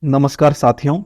नमस्कार साथियों,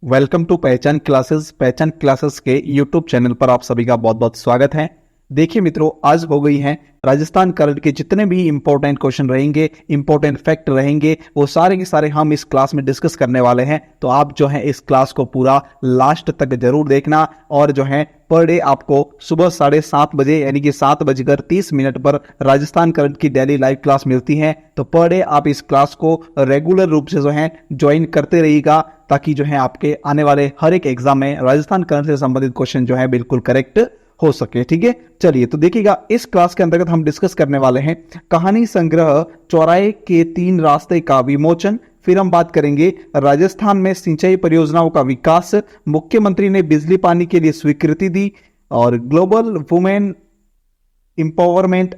welcome to पहचान क्लासेस। पहचान क्लासेस के यूट्यूब चैनल पर आप सभी का बहुत बहुत स्वागत है। देखिए मित्रों, आज हो गई है राजस्थान करंट के जितने भी इंपॉर्टेंट क्वेश्चन रहेंगे, इंपॉर्टेंट फैक्ट रहेंगे, वो सारे के सारे हम इस क्लास में डिस्कस करने वाले हैं। तो आप जो है इस क्लास को पूरा लास्ट तक जरूर देखना। और जो है पर डे आपको सुबह 7:30 यानी कि 7:30 पर राजस्थान करंट की डेली लाइव क्लास मिलती है। तो पर डे आप इस क्लास को रेगुलर रूप से जो है ज्वाइन करते रहिएगा, ताकि जो है आपके आने वाले हर एक एग्जाम में राजस्थान करंट से संबंधित क्वेश्चन जो है बिल्कुल करेक्ट हो सके। ठीक है, चलिए तो देखिएगा, इस क्लास के अंतर्गत हम डिस्कस करने वाले हैं कहानी संग्रह चौराहे के 3 रास्ते का विमोचन। फिर हम बात करेंगे राजस्थान में सिंचाई परियोजनाओं का विकास, मुख्यमंत्री ने बिजली पानी के लिए स्वीकृति दी, और ग्लोबल वुमेन इंपावरमेंट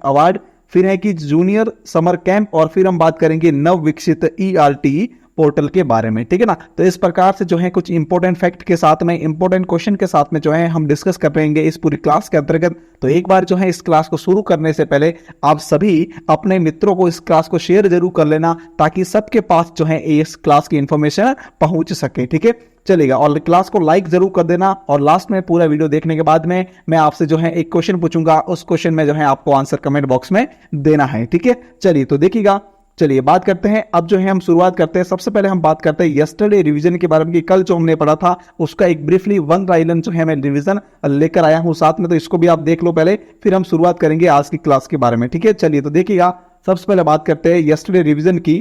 अवार्ड। फिर है कि जूनियर समर कैंप, और फिर हम बात करेंगे नव विकसित ईआरटी पोर्टल के बारे में। ठीक है ना। तो इस प्रकार से जो है कुछ इंपॉर्टेंट फैक्ट के साथ में, इंपॉर्टेंट क्वेश्चन के साथ में जो है हम डिस्कस कर पाएंगे इस पूरी क्लास के अंतर्गत। तो एक बार जो है इस क्लास को शुरू करने से पहले आप सभी अपने मित्रों को इस क्लास को शेयर जरूर कर लेना, ताकि सबके पास जो है इस क्लास की इंफॉर्मेशन पहुंच सके। ठीक है, चलेगा। और क्लास को लाइक जरूर कर देना। और लास्ट में पूरा वीडियो देखने के बाद में मैं आपसे जो है एक क्वेश्चन पूछूंगा, उस क्वेश्चन में जो है आपको आंसर कमेंट बॉक्स में देना है। ठीक है, चलिए तो देखिएगा, चलिए बात करते हैं। अब जो है हम शुरुआत करते हैं। सबसे पहले हम बात करते हैं यस्टरडे रिवीजन के बारे में, कि कल जो हमने पढ़ा था उसका एक ब्रीफली वन लाइनर जो है मैं रिवीजन लेकर आया हूं साथ में। तो इसको भी आप देख लो पहले, फिर हम शुरुआत करेंगे आज की क्लास के बारे में। ठीक है, चलिए तो देखिएगा, सबसे पहले बात करते हैं यस्टरडे रिवीजन की।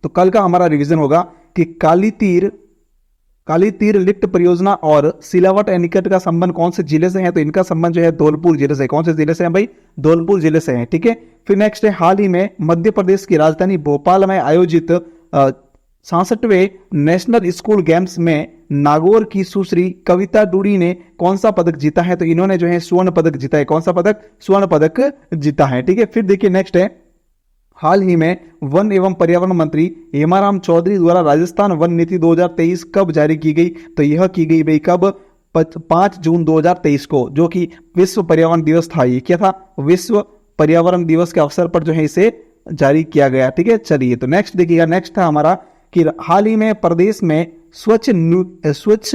तो कल का हमारा रिवीजन होगा कि काली तीर लिफ्ट परियोजना और सिलावट एनीकट का संबंध कौन से जिले से है। तो इनका संबंध जो है धौलपुर जिले से। कौन से जिले से है भाई? धौलपुर जिले से है। ठीक है, फिर नेक्स्ट है, हाल ही में मध्य प्रदेश की राजधानी भोपाल में आयोजित 66वें नेशनल स्कूल गेम्स में नागौर की सुश्री कविता डूडी ने कौन सा पदक जीता है। तो इन्होंने जो है स्वर्ण पदक जीता है। कौन सा पदक? स्वर्ण पदक जीता है। ठीक है, फिर देखिए नेक्स्ट है, हाल ही में वन एवं पर्यावरण मंत्री हेमाराम चौधरी द्वारा राजस्थान वन नीति 2023 कब जारी की गई। तो यह की गई भाई कब? 5 जून 2023 को, जो कि विश्व पर्यावरण दिवस था। ये क्या था? विश्व पर्यावरण दिवस के अवसर पर जो है इसे जारी किया गया। ठीक है, चलिए तो नेक्स्ट देखिएगा, नेक्स्ट था हमारा कि हाल ही में प्रदेश में स्वच्छ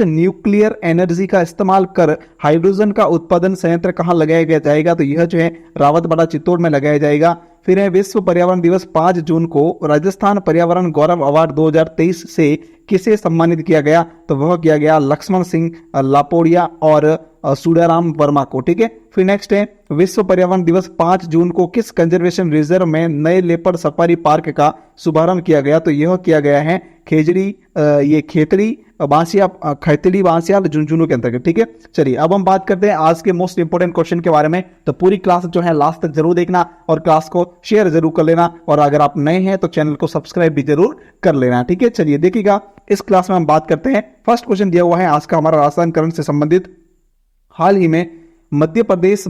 न्यूक्लियर एनर्जी का इस्तेमाल कर हाइड्रोजन का उत्पादन संयंत्र कहां लगाया जाएगा। तो यह जो है रावतबाड़ा चित्तौड़ में लगाया जाएगा। फिर है विश्व पर्यावरण दिवस 5 जून को राजस्थान पर्यावरण गौरव अवार्ड 2023 से किसे सम्मानित किया गया। तो वह किया गया लक्ष्मण सिंह लापोड़िया और सुडाराम वर्मा को। ठीक है, फिर नेक्स्ट है, विश्व पर्यावरण दिवस 5 जून को किस कंजर्वेशन रिजर्व में नए लेपर्ड सफारी पार्क का शुभारंभ किया गया। तो यह किया गया है खेतड़ी बांसियाल झुंझुनू के अंतर्गत। ठीक है, चलिए अब हम बात करते हैं आज के मोस्ट इंपोर्टेंट क्वेश्चन के बारे में। तो पूरी क्लास जो है लास्ट तक जरूर देखना, और क्लास को शेयर जरूर कर लेना, और अगर आप नए हैं तो चैनल को सब्सक्राइब भी जरूर कर लेना। ठीक है, चलिए देखिएगा, इस क्लास में हम बात करते हैं। फर्स्ट क्वेश्चन दिया हुआ है आज का हमारा राजस्थान करंट से संबंधित। हाल ही में मध्य प्रदेश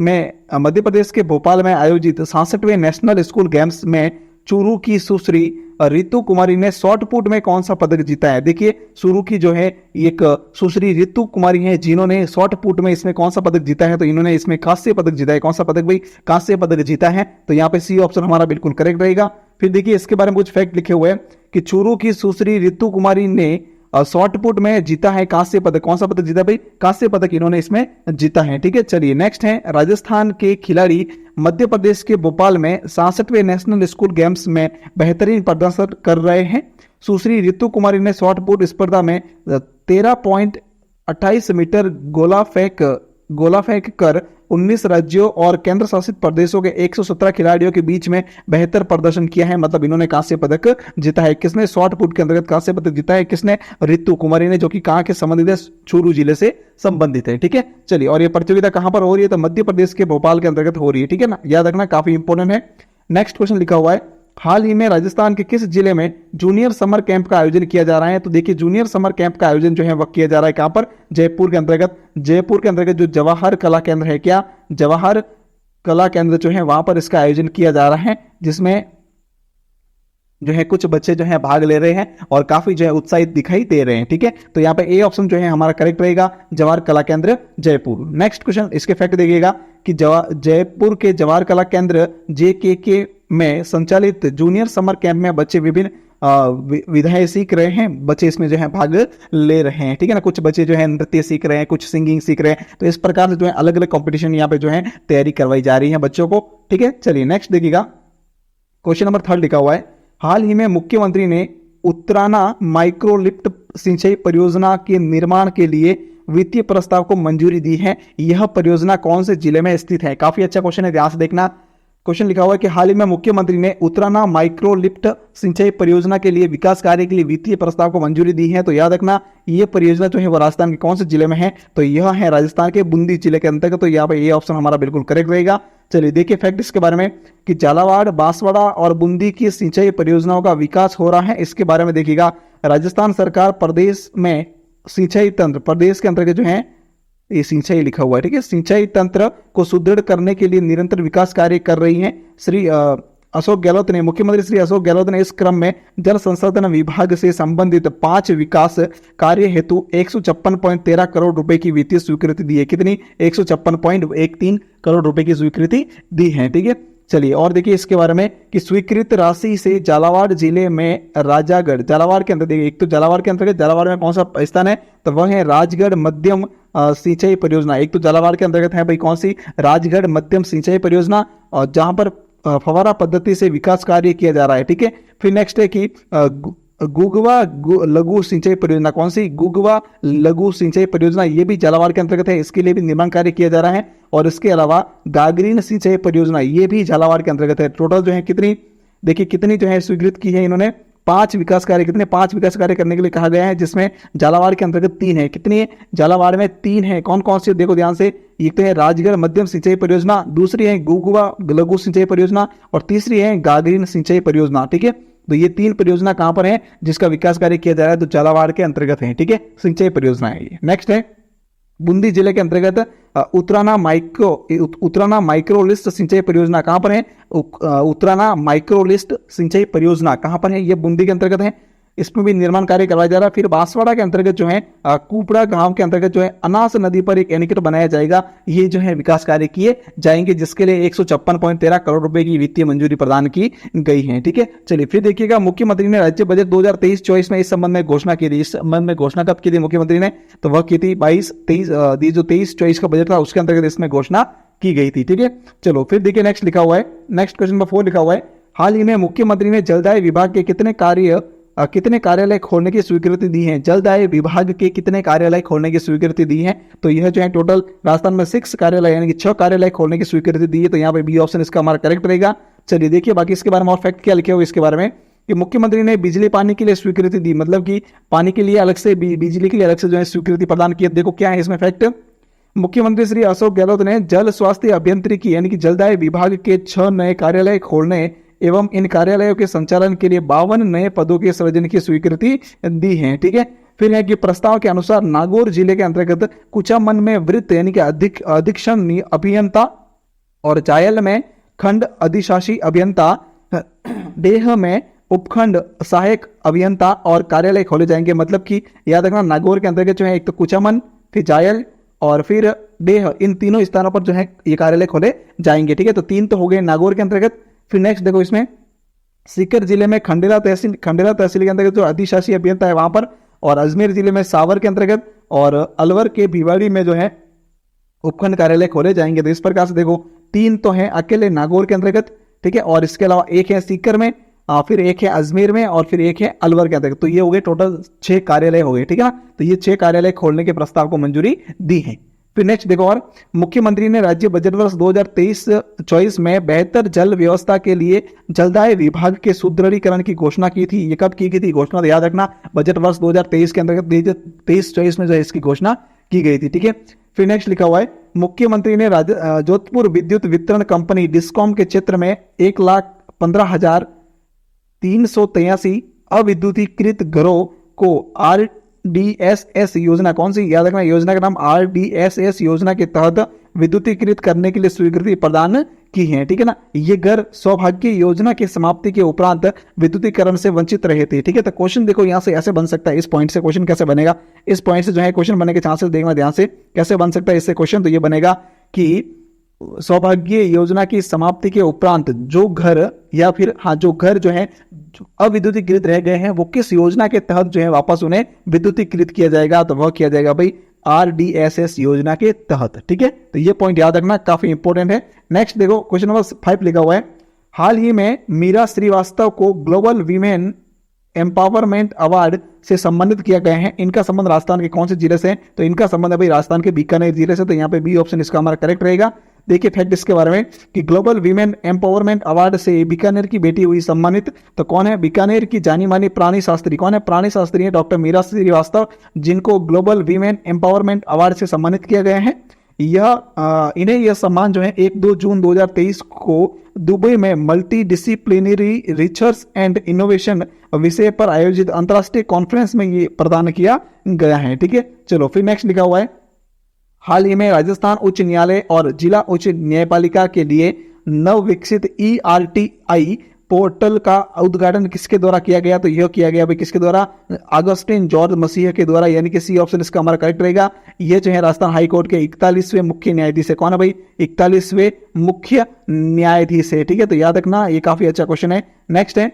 के भोपाल में आयोजित 66वें नेशनल स्कूल गेम्स में चूरू की सुश्री रितु कुमारी ने शॉर्ट पुट में कौन सा पदक जीता है। देखिए, चूरू की जो है एक सुश्री रितु कुमारी है, जिन्होंने शॉर्ट पुट में इसमें कौन सा पदक जीता है। तो इन्होंने इसमें कांस्य पदक जीता है। कौन सा पदक भाई? कांस्य पदक जीता है। तो यहाँ पे सी ऑप्शन हमारा बिल्कुल करेक्ट रहेगा। फिर देखिए, इसके बारे में कुछ फैक्ट लिखे हुए हैं कि चूरू की सुश्री रितु कुमारी ने शॉर्ट पुट में जीता है कांस्य पदक। कौन सा पदक जीता भाई? कांस्य पदक इन्होंने इसमें जीता है। ठीक है, चलिए नेक्स्ट है, राजस्थान के खिलाड़ी मध्य प्रदेश के भोपाल में 66वें नेशनल स्कूल गेम्स में बेहतरीन प्रदर्शन कर रहे हैं। सुश्री रितु कुमारी ने शॉर्ट पुट स्पर्धा में 13.28 मीटर गोला फेंक कर 19 राज्यों और केंद्र शासित प्रदेशों के 117 खिलाड़ियों के बीच में बेहतर प्रदर्शन किया है। मतलब इन्होंने कांस्य पदक जीता है। किसने शॉर्ट पुट के अंतर्गत कांस्य पदक जीता है? किसने? रितु कुमारी ने, जो कि कहां के संबंधित है? चूरू जिले से संबंधित है। ठीक है, चलिए, और ये प्रतियोगिता कहां पर हो रही है? तो मध्य प्रदेश के भोपाल के अंतर्गत हो रही है। ठीक है ना, याद रखना, काफी इंपोर्टेंट है। नेक्स्ट क्वेश्चन लिखा हुआ है, हाल ही में राजस्थान के किस जिले में जूनियर समर कैंप का आयोजन किया जा रहा है। तो देखिए, जूनियर समर कैंप का आयोजन जो है वह किया जा रहा है कहां पर? जयपुर के अंतर्गत। जयपुर के अंतर्गत जो जवाहर कला केंद्र है, क्या जवाहर कला केंद्र जो है वहां पर इसका आयोजन किया जा रहा है, जिसमें जो है कुछ बच्चे जो है भाग ले रहे हैं और काफी जो है उत्साहित दिखाई दे रहे हैं। ठीक है, तो यहाँ पे ए ऑप्शन जो है हमारा करेक्ट रहेगा, जवाहर कला केंद्र जयपुर। नेक्स्ट क्वेश्चन, इसके फैक्ट देखिएगा कि जयपुर के जवाहर कला केंद्र JKK में संचालित जूनियर समर कैंप में बच्चे विभिन्न विधाएं सीख रहे हैं, बच्चे इसमें जो है भाग ले रहे हैं, ठीक है ना। कुछ बच्चे जो है नृत्य सीख रहे हैं, कुछ सिंगिंग सीख रहे हैं, तो इस प्रकार से जो है अलग अलग कंपटीशन यहाँ पे जो है तैयारी करवाई जा रही है बच्चों को, ठीक है। चलिए नेक्स्ट देखिएगा, क्वेश्चन नंबर 3 लिखा हुआ है, हाल ही में मुख्यमंत्री ने उत्तराना माइक्रो लिफ्ट सिंचाई परियोजना के निर्माण के लिए वित्तीय प्रस्ताव को मंजूरी दी है। यह परियोजना कौन से जिले में स्थित है? काफी अच्छा क्वेश्चन है, ध्यान से देखना। क्वेश्चन लिखा हुआ है कि हाल ही में मुख्यमंत्री ने उत्तराना माइक्रो लिफ्ट सिंचाई परियोजना के लिए विकास कार्य के लिए वित्तीय प्रस्ताव को मंजूरी दी है। तो याद रखना यह परियोजना जो है वो राजस्थान के कौन से जिले में है? तो यह है राजस्थान के बूंदी जिले के अंतर्गत। तो यहाँ पे ये ऑप्शन हमारा बिल्कुल करेक्ट रहेगा। चलिए देखिए फैक्ट इसके बारे में कि झालावाड़, बांसवाड़ा और बूंदी की सिंचाई परियोजनाओं का विकास हो रहा है। इसके बारे में देखिएगा, राजस्थान सरकार प्रदेश में सिंचाई तंत्र, प्रदेश के अंतर्गत जो है ये सिंचाई लिखा हुआ है, ठीक है, सिंचाई तंत्र को सुदृढ़ करने के लिए निरंतर विकास कार्य कर रही है। श्री अशोक गहलोत ने, मुख्यमंत्री श्री अशोक गहलोत ने इस क्रम में जल संसाधन विभाग से संबंधित 5 विकास कार्य हेतु 156.13 करोड़ रुपए की वित्तीय स्वीकृति दी है। कितनी? 156.13 करोड़ रुपए की स्वीकृति दी है, ठीक है। चलिए और देखिए इसके बारे में कि स्वीकृत राशि से झालावाड़ जिले में राजागढ़, झालावाड़ के अंदर देखिए, एक तो झालावाड़ के अंतर्गत झालावाड़ में कौन सा स्थान है? तो वह है राजगढ़ मध्यम सिंचाई परियोजना। एक तो झालावाड़ के अंतर्गत है भाई कौन सी? राजगढ़ मध्यम सिंचाई परियोजना, और जहां पर फव्वारा पद्धति से विकास कार्य किया जा रहा है, ठीक है। फिर नेक्स्ट है कि गुगवा लघु सिंचाई परियोजना, कौन सी? गुगवा लघु सिंचाई परियोजना, ये भी झालावाड़ के अंतर्गत है, इसके लिए भी निर्माण कार्य किया जा रहा है। और इसके अलावा गागरीन सिंचाई परियोजना, ये भी झालावाड़ के अंतर्गत है। टोटल जो है कितनी, देखिए कितनी जो है स्वीकृत की है इन्होंने? 5 विकास कार्य। कितने? 5 विकास कार्य करने के लिए कहा गया है, जिसमें झालावाड़ के अंतर्गत 3 है। कितनी है? झालावाड़ में 3 है। कौन कौन सी? देखो ध्यान से, एक तो है राजगढ़ मध्यम सिंचाई परियोजना, दूसरी है गुगवा लघु सिंचाई परियोजना, और तीसरी है गागरीन सिंचाई परियोजना, ठीक है। तो ये 3 परियोजना कहां पर है जिसका विकास कार्य किया जा रहा है? तो झालावाड़ के अंतर्गत है, ठीक है, सिंचाई परियोजना है ये। नेक्स्ट है बूंदी जिले के अंतर्गत उत्तराना माइक्रो लिस्ट सिंचाई परियोजना कहां पर है? उत्तराना माइक्रो लिस्ट सिंचाई परियोजना कहां पर है? ये बूंदी के अंतर्गत है, इसमें भी निर्माण कार्य करवाया जा रहा है। फिर बांसवाड़ा के अंतर्गत जो है कुपड़ा गांव के अंतर्गत जो है अनास नदी पर एक एनीकट बनाया जाएगा। ये जो है विकास कार्य किए जाएंगे, जिसके लिए 156.13 करोड़ रुपए की वित्तीय मंजूरी प्रदान की गई है, ठीक है। चलिए फिर देखिएगा, मुख्यमंत्री ने राज्य बजट 2023-24 में इस संबंध में घोषणा की थी। इस संबंध में घोषणा कब की थी मुख्यमंत्री ने? तो वह की थी 22-23 जो 23-24 का बजट था उसके अंतर्गत इसमें घोषणा की गई थी, ठीक है। चलो फिर देखिए नेक्स्ट लिखा हुआ है, नेक्स्ट क्वेश्चन नंबर 4 लिखा हुआ है, हाल ही में मुख्यमंत्री ने जलदाय विभाग के कितने कार्यालय खोलने की स्वीकृति दी है? जलदाय विभाग के कितने कार्यालय खोलने की स्वीकृति दी है? तो यह जो है टोटल राजस्थान में 6 कार्यालय यानी कि 6 कार्यालय खोलने की स्वीकृति दी है। तो यहाँ पे बी ऑप्शन इसका हमारा करेक्ट रहेगा। चलिए देखिए बाकी इसके बारे में और फैक्ट क्या लिखे हुए इसके बारे में कि मुख्यमंत्री ने बिजली पानी के लिए स्वीकृति दी, मतलब कि पानी के लिए अलग से, बिजली के लिए अलग से जो है स्वीकृति प्रदान की। देखो क्या है इसमें फैक्ट, मुख्यमंत्री श्री अशोक गहलोत ने जल स्वास्थ्य अभियंत्रिकी यानी कि जलदाय विभाग के 6 नए कार्यालय खोलने एवं इन कार्यालयों के संचालन के लिए 52 नए पदों के सृजन की स्वीकृति दी है, ठीक है। फिर है कि प्रस्ताव के अनुसार नागौर जिले के अंतर्गत कुचामन में वृत्त यानी कि अधीक्षण अभियंता और जायल में खंड अधिशासी अभियंता, डेह में उपखंड सहायक अभियंता और कार्यालय खोले जाएंगे। मतलब कि याद रखना नागौर के अंतर्गत जो है एक तो कुचामन, फिर जायल और फिर डेह, इन तीनों स्थानों पर जो है ये कार्यालय खोले जाएंगे, ठीक है। तो 3 तो हो गए नागौर के अंतर्गत। फिर नेक्स्ट देखो इसमें सीकर जिले में खंडेला तहसील के अंतर्गत जो अधिशासी अभियंता है वहां पर, और अजमेर जिले में सावर के अंतर्गत, और अलवर के भिवाड़ी में जो है उपखंड कार्यालय खोले जाएंगे। तो इस प्रकार से देखो 3 तो है अकेले नागौर के अंतर्गत, ठीक है, और इसके अलावा एक है सीकर में, फिर एक है अजमेर में, और फिर एक है अलवर के अंतर्गत। तो ये हो गए टोटल 6 कार्यालय हो गए, ठीक है ना। तो ये 6 कार्यालय खोलने के प्रस्ताव को मंजूरी दी है। फिर नेक्स्ट देखो, और मुख्यमंत्री ने राज्य बजट वर्ष 2023-24 में बेहतर जल व्यवस्था के लिए जलदाय विभाग के सुदृढ़ीकरण की घोषणा की थी। ये कब की गई थी घोषणा? तो याद रखना बजट वर्ष 2023 के अंतर्गत 23-24 में जो है इसकी घोषणा की गई थी, ठीक है। फिर नेक्स्ट लिखा हुआ है, मुख्यमंत्री ने जोधपुर विद्युत वितरण कंपनी डिस्कॉम के क्षेत्र में 1,15,383 अविद्युतीकृत घरों को RDSS योजना, कौन सी? याद रखना योजना का नाम RDSS योजना के तहत विद्युतीकृत करने के लिए स्वीकृति प्रदान की है, ठीक है ना। ये घर सौभाग्य योजना की समाप्ति के उपरांत विद्युतीकरण से वंचित रहे थे, ठीक है। तो क्वेश्चन देखो यहाँ से ऐसे बन सकता है, इस पॉइंट से क्वेश्चन कैसे बनेगा, इस पॉइंट से जो है क्वेश्चन बनने के चांसेस देखना ध्यान से, कैसे बन सकता है इससे क्वेश्चन। तो ये बनेगा कि सौभाग्य योजना की समाप्ति के उपरांत जो घर, या फिर हाँ जो घर जो है अविद्युतीकृत रह गए हैं वो किस योजना के तहत जो है वापस उन्हें विद्युतीकृत किया जाएगा, तो वह किया जाएगा भाई RDSS योजना के तहत। ठीक है, तो ये पॉइंट याद रखना, काफी इंपॉर्टेंट है। नेक्स्ट देखो क्वेश्चन नंबर 5 लिखा हुआ है, हाल ही में मीरा श्रीवास्तव को ग्लोबल वीमेन एम्पावरमेंट अवार्ड से सम्मानित किया गया है। इनका संबंध राजस्थान के कौन से जिले से है, तो इनका संबंध है भाई राजस्थान के बीकानेर जिले से, तो यहाँ पे बी ऑप्शन इसका हमारा करेक्ट रहेगा। देखिए फैक्ट इसके बारे में कि ग्लोबल वीमेन एम्पावरमेंट अवार्ड से बीकानेर की बेटी हुई सम्मानित, तो कौन है, बीकानेर की जानी मानी प्राणी शास्त्री, कौन है, प्राणी शास्त्री है डॉक्टर मीरा श्रीवास्तव, जिनको ग्लोबल वीमेन एम्पावरमेंट अवार्ड से सम्मानित किया गया है। इन्हें यह सम्मान जो है 1-2 जून 2023 को दुबई में multi disciplinary research and innovation विषय पर आयोजित अंतर्राष्ट्रीय कॉन्फ्रेंस में ये प्रदान किया गया है। ठीक है, चलो फिर नेक्स्ट लिखा हुआ है, हाल ही में राजस्थान उच्च न्यायालय और जिला उच्च न्यायपालिका के लिए नवविकसित ERTI पोर्टल का उद्घाटन किसके द्वारा किया गया, तो यह किया गया भाई किसके द्वारा, अगस्टिन जॉर्ज मसीह के द्वारा, यानी कि सी ऑप्शन इसका हमारा करेक्ट रहेगा। यह जो है राजस्थान हाई कोर्ट के 41वें मुख्य न्यायाधीश है, कौन है भाई, 41वें मुख्य न्यायाधीश है। ठीक है, तो याद रखना ये काफी अच्छा क्वेश्चन है। नेक्स्ट है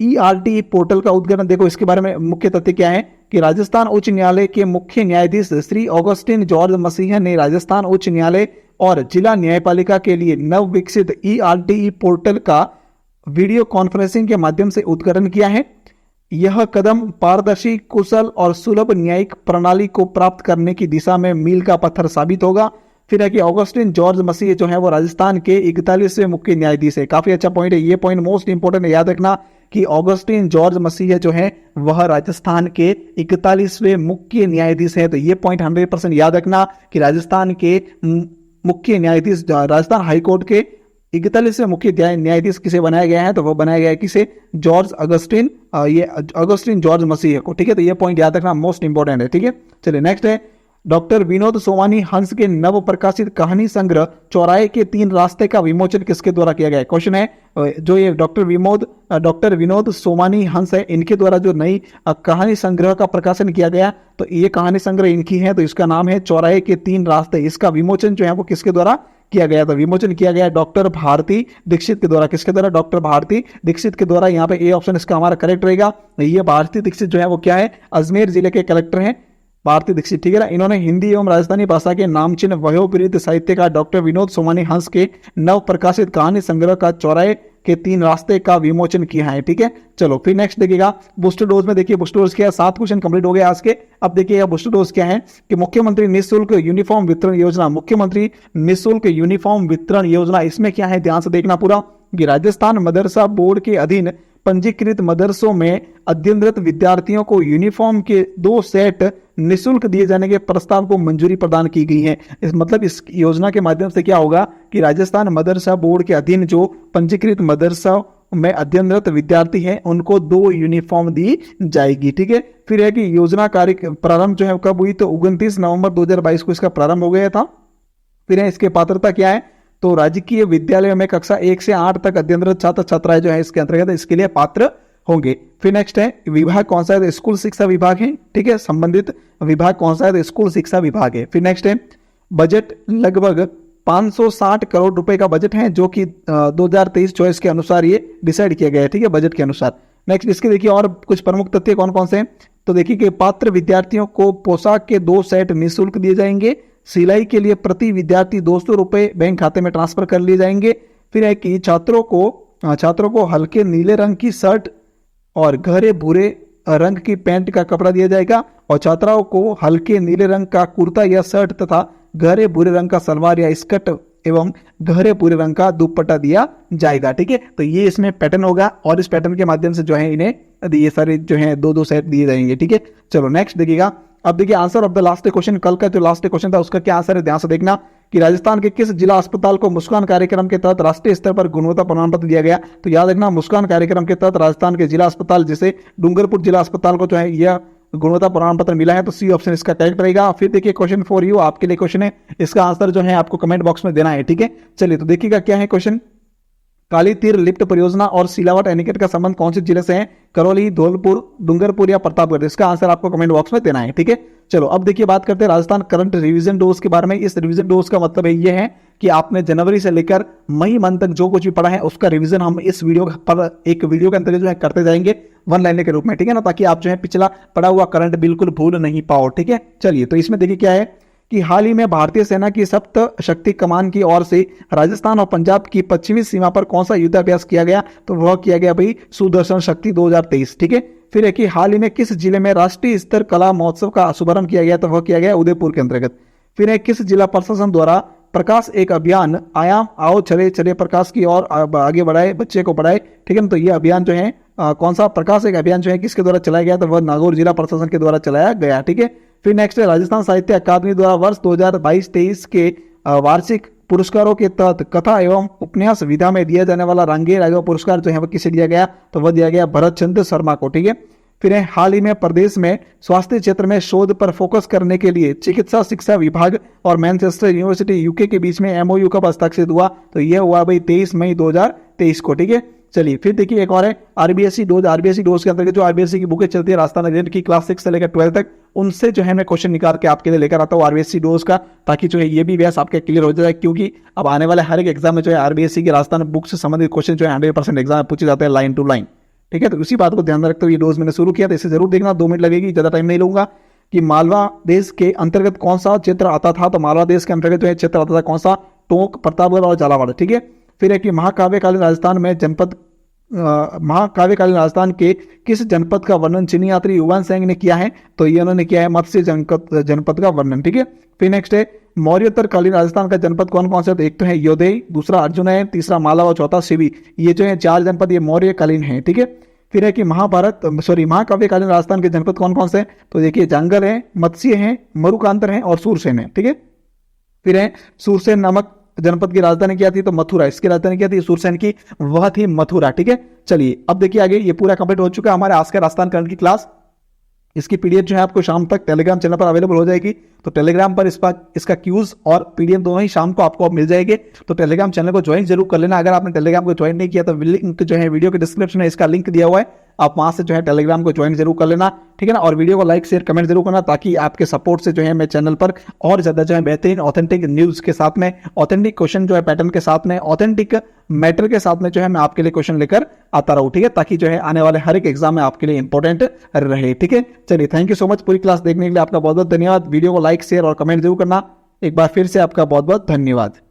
ERTI पोर्टल का उद्घाटन, देखो इसके बारे में मुख्य तथ्य क्या है कि राजस्थान उच्च न्यायालय के मुख्य न्यायाधीश श्री ऑगस्टिन जॉर्ज मसीह ने राजस्थान उच्च न्यायालय और जिला न्यायपालिका के लिए नवविकसित ERTI पोर्टल का वीडियो कॉन्फ्रेंसिंग के माध्यम से उद्घाटन किया है। यह कदम पारदर्शी, कुशल और सुलभ न्यायिक प्रणाली को प्राप्त करने की दिशा में मील का पत्थर साबित होगा। फिर है कि ऑगस्टिन जॉर्ज मसीह जो है वो राजस्थान के 41वें मुख्य न्यायाधीश है, काफी अच्छा पॉइंट है, ये पॉइंट मोस्ट इंपोर्टेंट है, याद रखना कि ऑगस्टिन जॉर्ज मसीह जो है वह राजस्थान के 41वें मुख्य न्यायाधीश है। तो ये पॉइंट 100% याद रखना कि राजस्थान के मुख्य न्यायाधीश, राजस्थान हाईकोर्ट के 41वें मुख्य न्यायाधीश किसे बनाया गया है, तो वह बनाया गया है किसे, जॉर्ज अगस्टिन, ये अगस्टिन जॉर्ज मसीह को। ठीक है, तो ये पॉइंट याद रखना, मोस्ट इंपोर्टेंट है। ठीक है, चलिए नेक्स्ट है, डॉक्टर विनोद सोमानी हंस के नव प्रकाशित कहानी संग्रह चौराहे के 3 रास्ते का विमोचन किसके द्वारा किया गया है। क्वेश्चन है जो ये डॉक्टर विनोद सोमानी हंस है, इनके द्वारा जो नई कहानी संग्रह का प्रकाशन किया गया, तो ये कहानी संग्रह इनकी है, तो इसका नाम है चौराहे के 3 रास्ते। इसका विमोचन जो है वो किसके द्वारा किया गया, तो विमोचन किया गया डॉक्टर भारती दीक्षित के द्वारा। किसके द्वारा, डॉक्टर भारती दीक्षित के द्वारा। यहाँ पे ए ऑप्शन इसका हमारा करेक्ट रहेगा। ये भारती दीक्षित जो है वो क्या है, अजमेर जिले के कलेक्टर हैं भारती दीक्षित। ठीक है ना, इन्होंने हिंदी एवं राजस्थानी भाषा के नामचीन वयोवृद्ध साहित्यकार डॉक्टर विनोद सोमानी हंस के नव प्रकाशित कहानी संग्रह का चौराहे के 3 रास्ते का विमोचन किया है। ठीक है, चलो फिर नेक्स्ट देखिएगा बूस्टर डोज में। देखिए बूस्टर डोज क्या है, 7 क्वेश्चन कंप्लीट हो गए आज के। अब देखिएगा बूस्टर डोज क्या है कि मुख्यमंत्री निःशुल्क यूनिफॉर्म वितरण योजना, मुख्यमंत्री निःशुल्क यूनिफॉर्म वितरण योजना, इसमें क्या है ध्यान से देखना पूरा, कि राजस्थान मदरसा बोर्ड के अधीन पंजीकृत मदरसों में अध्ययनरत विद्यार्थियों को यूनिफॉर्म के 2 सेट निःशुल्क दिए जाने के प्रस्ताव को मंजूरी प्रदान की गई है। इस मतलब इस योजना के माध्यम से क्या होगा कि राजस्थान मदरसा बोर्ड के अधीन जो पंजीकृत मदरसा में अध्ययनरत विद्यार्थी हैं उनको 2 यूनिफॉर्म दी जाएगी। ठीक है, फिर है कि योजना कार्य प्रारंभ जो है कब हुई, तो 29 नवंबर 2022 को इसका प्रारंभ हो गया था। फिर है इसके पात्रता क्या है, तो राजकीय विद्यालय में कक्षा 1 से 8 तक अध्ययनरत छात्र छात्राएं जो है इसके अंतर्गत इसके लिए पात्र होंगे। फिर नेक्स्ट है विभाग कौन सा है, तो स्कूल शिक्षा विभाग है। ठीक है, संबंधित विभाग कौन सा है, तो स्कूल शिक्षा विभाग है। फिर नेक्स्ट है बजट लगभग 560 करोड़ रुपए का बजट है, जो कि 2023-24 के अनुसार ये डिसाइड किया गया है। ठीक है, बजट के अनुसार। नेक्स्ट इसके देखिए और कुछ प्रमुख तथ्य कौन कौन से हैं, तो देखिए कि पात्र विद्यार्थियों को पोशाक के 2 सेट निःशुल्क दिए जाएंगे। सिलाई के लिए प्रति विद्यार्थी 200 रुपए बैंक खाते में ट्रांसफर कर लिए जाएंगे। फिर है कि छात्रों को हल्के नीले रंग की शर्ट और गहरे भूरे रंग की पैंट का कपड़ा दिया जाएगा, और छात्राओं को हल्के नीले रंग का कुर्ता या शर्ट तथा गहरे भूरे रंग का सलवार या स्कर्ट एवं गहरे भूरे रंग का दुपट्टा दिया जाएगा। ठीक है, तो ये इसमें पैटर्न होगा, और इस पैटर्न के माध्यम से जो है इन्हें ये सारे जो है 2-2 सेट दिए जाएंगे। ठीक है, चलो नेक्स्ट देखिएगा। अब देखिए answer of the last question, कल का जो लास्ट क्वेश्चन था उसका क्या आंसर है, ध्यान से देखना कि राजस्थान के किस जिला अस्पताल को मुस्कान कार्यक्रम के तहत राष्ट्रीय स्तर पर गुणवत्ता प्रमाण पत्र दिया गया। तो याद रखना मुस्कान कार्यक्रम के तहत राजस्थान के जिला अस्पताल जैसे डूंगरपुर जिला अस्पताल को जो है यह गुणवत्ता प्रमाण पत्र मिला है, तो सी ऑप्शन इसका करेक्ट रहेगा। फिर देखिए क्वेश्चन फॉर यू, आपके लिए क्वेश्चन है, इसका आंसर जो है आपको कमेंट बॉक्स में देना है। ठीक है, चलिए तो देखिएगा क्या है क्वेश्चन, काली तीर लिफ्ट परियोजना और सिलावट एनीकट का संबंध कौन से जिले से है, करौली, धौलपुर, डूंगरपुर या प्रतापगढ़। इसका आंसर आपको कमेंट बॉक्स में देना है। ठीक है, चलो अब देखिए बात करते हैं राजस्थान करंट रिवीजन डोज के बारे में। इस रिवीजन डोज का मतलब है ये है कि आपने जनवरी से लेकर मई मंथ तक जो कुछ भी पढ़ा है उसका रिवीजन हम इस वीडियो पर एक वीडियो के अंतर्गत जो है करते जाएंगे वन लाइनर के रूप में, ठीक है ना, ताकि आप जो है पिछला पढ़ा हुआ करंट बिल्कुल भूल नहीं पाओ, ठीक है। चलिए, तो इसमें देखिए क्या है कि हाल ही में भारतीय सेना की सप्त शक्ति कमान की ओर से राजस्थान और पंजाब की पश्चिमी सीमा पर कौन सा युद्धाभ्यास किया गया, तो वह किया गया भाई सुदर्शन शक्ति 2023, ठीक है। फिर है कि हाल ही में किस जिले में राष्ट्रीय स्तर कला महोत्सव का शुभारंभ किया गया, तो वह किया गया उदयपुर के अंतर्गत। फिर है किस जिला प्रशासन द्वारा प्रकाश एक अभियान आयाम आओ चले चले प्रकाश की ओर आगे बढ़ाए बच्चे को बढ़ाए, ठीक है ना, तो ये अभियान जो है कौन सा प्रकाश एक अभियान जो है किसके द्वारा चलाया गया, तो वह नागौर जिला प्रशासन के द्वारा चलाया गया, ठीक है। फिर नेक्स्ट है राजस्थान साहित्य अकादमी द्वारा वर्ष 2022-23 के वार्षिक पुरस्कारों के तहत कथा एवं उपन्यास विधा में दिया जाने वाला रांगेय राघव पुरस्कार जो है वह किसे दिया गया, तो वह दिया गया भरत चंद्र शर्मा को, ठीक है। फिर है हाल ही में प्रदेश में स्वास्थ्य क्षेत्र में शोध पर फोकस करने के लिए चिकित्सा शिक्षा विभाग और मैनचेस्टर यूनिवर्सिटी यूके के बीच में एमओयू कब हस्ताक्षरित हुआ, तो यह हुआ भाई 23 मई 2023 को, ठीक है। चलिए, फिर देखिए एक और है आरबीएससी डोज के अंतर्गत जो आरबीएससी की बुकें चलती है राजस्थान ग्रेड की क्लास 6 से लेकर 12 तक, उनसे जो है मैं क्वेश्चन निकाल के आपके लिए लेकर आता हूँ आरबीएससी डोज का, ताकि जो है ये भी व्यास आपके क्लियर हो जाए, क्योंकि अब आने वाले हर एक एग्जाम में जो है आरबीएससी की राजस्थान बुक से संबंधित क्वेश्चन जो है 100% एग्जाम में पूछे जाते हैं लाइन टू लाइन, ठीक है। तो उसी बात को ध्यान में रखते हुए ये डोज मैंने शुरू किया, तो इसे जरूर देखना, 2 मिनट लगेगी, ज्यादा टाइम नहीं लूंगा। कि मालवा देश के अंतर्गत कौन सा क्षेत्र आता था, तो मालवा देश के अंतर्गत जो है क्षेत्र आता था कौन सा, टोंक, प्रतापगढ़ और झालावाड़, ठीक है। फिर है कि महाकाव्यकालीन राजस्थान में महाकाव्यकालीन राजस्थान के किस जनपद का वर्णन चीनी यात्री युवान सेंग ने किया है, तो ये उन्होंने किया है मत्स्य जनपद का वर्णन, ठीक है। फिर नेक्स्ट है मौर्योत्तर कालीन राजस्थान का जनपद कौन कौन सा, तो एक तो है योधेय, दूसरा अर्जुन है, तीसरा माला और चौथा शिवी, ये जो है 4 जनपद ये मौर्यकालीन है, ठीक है। फिर है कि महाकाव्यकालीन राजस्थान के जनपद कौन कौन से, तो देखिए जांगल है, मत्स्य है, मरुकांतर है और सूरसेन है, ठीक है। फिर है सूरसेन नामक जनपद की राजधानी क्या थी, तो मथुरा, इसकी राजधानी क्या थी सूरसेन की, वह थी मथुरा, ठीक है। चलिए, अब देखिए आगे ये पूरा कंप्लीट हो चुका है हमारे आज का राजस्थान करंट की क्लास। इसकी पीडीएफ जो है आपको शाम तक टेलीग्राम चैनल पर अवेलेबल हो जाएगी, तो टेलीग्राम पर इसका क्यूज और पीडीएफ दोनों ही शाम को आपको मिल जाएंगे, तो टेलीग्राम चैनल को ज्वाइन जरूर कर लेना। अगर आपने टेलीग्राम को ज्वाइन नहीं किया तो लिंक जो है वीडियो के डिस्क्रिप्शन में इसका लिंक दिया हुआ है, आप वहां से जो है टेलीग्राम को ज्वाइन जरूर कर लेना, ठीक है ना। और वीडियो को लाइक शेयर कमेंट जरूर करना, ताकि आपके सपोर्ट से जो है मैं चैनल पर और ज्यादा जो है बेहतरीन ऑथेंटिक न्यूज के साथ में, ऑथेंटिक क्वेश्चन जो है पैटर्न के साथ में, ऑथेंटिक मैटर के साथ में जो है मैं आपके लिए क्वेश्चन लेकर आता रहूं, ठीक है, ताकि जो है आने वाले हर एक एग्जाम में आपके लिए इंपॉर्टेंट रहे, ठीक है। चलिए, थैंक यू सो मच पूरी क्लास देखने के लिए, आपका बहुत बहुत धन्यवाद। वीडियो को लाइक शेयर और कमेंट जरूर करना। एक बार फिर से आपका बहुत बहुत धन्यवाद।